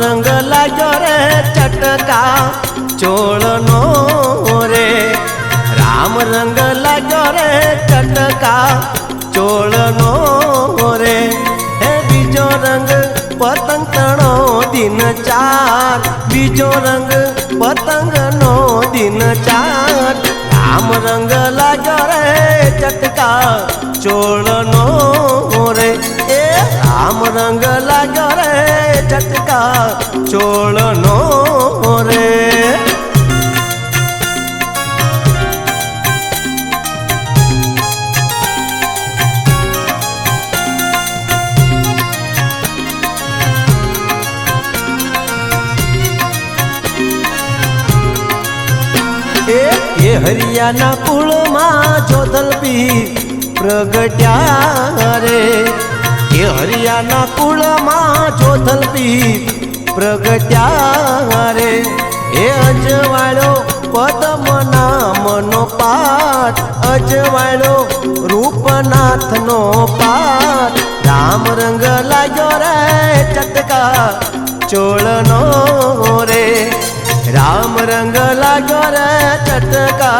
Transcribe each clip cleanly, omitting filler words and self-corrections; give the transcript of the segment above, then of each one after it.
रंग लाग्यो रे चटका चोळनो रे। राम रंग लाग्यो रे चटका चोळनो रे। हे बीजो रंग पतंग तणो दिन चार, बीजो रंग पतंग नो दिन चार। राम रंग लाग्यो रे चटका चोळनो रे। ए राम रंग लाग्यो रे चटका चोळनो रे। ए हरियाना कुळ में जोधलपी प्रगट्या रे। ए हरियाना कुळ में जोधलपी प्रगट्या रे। ए अजवाळो पद्मना मनो पाठ, अजवाळो रूपनाथ नो पाठ। राम रंग लाग्यो रे चटका चोळनो रे। राम रंग लाग्यो रे चटका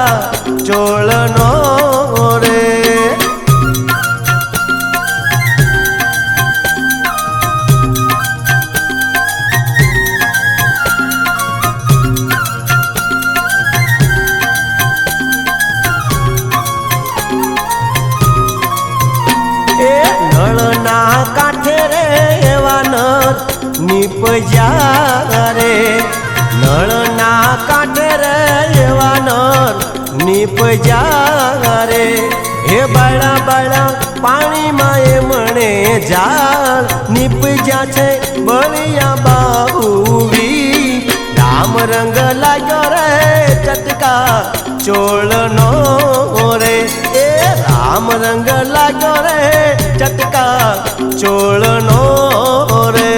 चोळनो रे। ए नळना काठे रे एवा नर निपज्या रे। नळना काठे रे एवा नर निपज्या रे। हे बाळा बाळा पाणी माए मणे जाळ, निपज्या छे बळिया बाहुवी। राम रंग लाग्यो रे चटका चोळनो रे। ए राम रंग लाग्यो रे चटका चोळनो रे।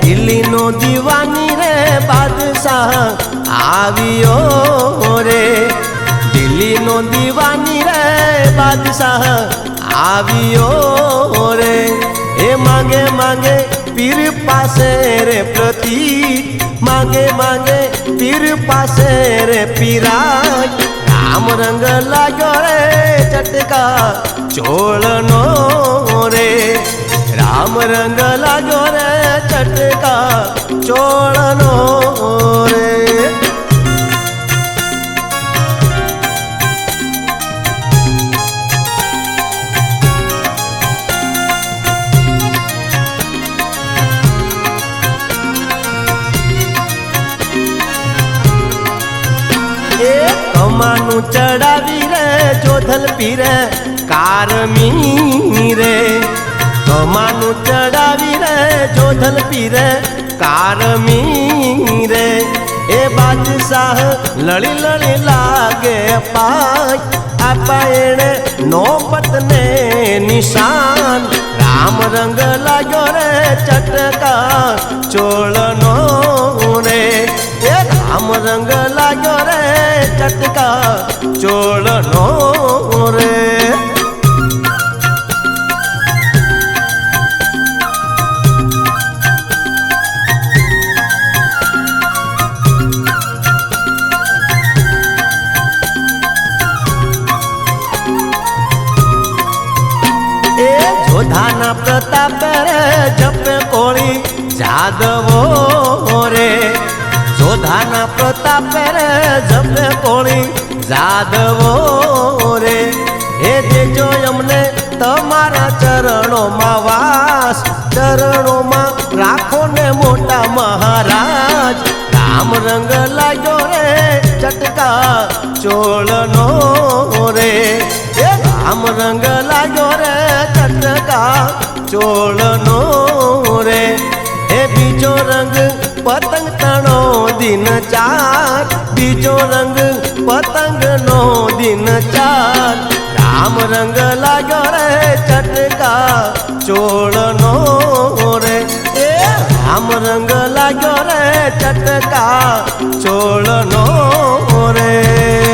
दिल्ली नो दीवानी रे बादशाह आवियो रे। दिल्ली नो दीवानी रे बादशाह आवियो रे। ए मांगे मांगे पीर पासे रे प्रतीक, मांगे मांगे पीर पासे रे पीराज। राम रंग लाग्यो रे चटका चोळनो रे। राम रंग लाग्यो रे चटका चोळनो रे। ए कमानु चढ़ावी रे जोधलपी रे कारमी रे। कमानु चढ़ावी रे जोधलपी रे कारमी रे। ए बादशाह लड़ी लड़ी लागे पाय, आपा एणे नौबत ने निशान। राम रंग लाग्यो रे चटका चोळनो रे। ए राम रंग लाग्यो रे चटका चोळनो रे। जोधाना प्रताप रे जप कोळी जादवो रे। जोधाना प्रताप रे जप कोळी जादवो रे। हे देजो अमने तमारा चरणों में वास, चरणों में राखो ने मोटा महाराज। राम रंग लाग्यो रे चटका चोळनो रे। राम रंग लाग्यो रे चटका चोळनो रे। हे बीजो रंग पतंग तणो दिन चार, बीजो रंग पतंग नो दिन चार। राम रंग लाग्यो रे चटका चोळनो रे। આમ રંગ લાગ્યો રે ચટકા ચોળનો રે